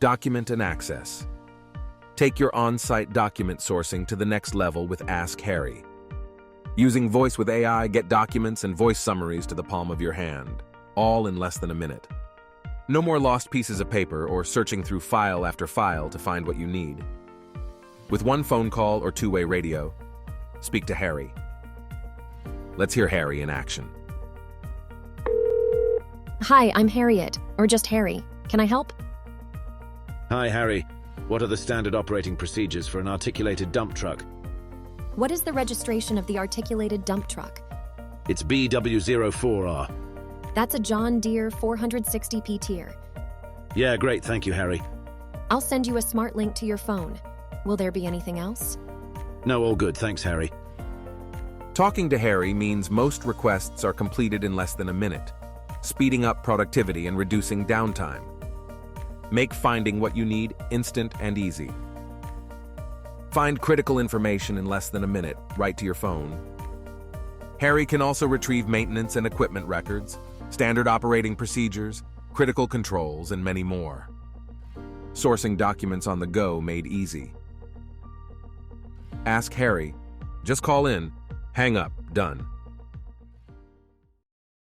Document and access. Take your on-site document sourcing to the next level with Ask Harry. Using Voice with AI, get documents and voice summaries to the palm of your hand, all in less than a minute. No more lost pieces of paper or searching through file after file to find what you need. With one phone call or two-way radio, speak to Harry. Let's hear Harry in action. Hi, I'm Harriet, or just Harry. Can I help? Hi, Harry. What are the standard operating procedures for an articulated dump truck? What is the registration of the articulated dump truck? It's BW04R. That's a John Deere 460p tier. Yeah, great, thank you, Harry. I'll send you a smart link to your phone. Will there be anything else? No, all good, thanks, Harry. Talking to Harry means most requests are completed in less than a minute, speeding up productivity and reducing downtime. Make finding what you need instant and easy. Find critical information in less than a minute, right to your phone. Harry can also retrieve maintenance and equipment records, standard operating procedures, critical controls, and many more. Sourcing documents on the go made easy. Ask Harry. Just call in, hang up, done.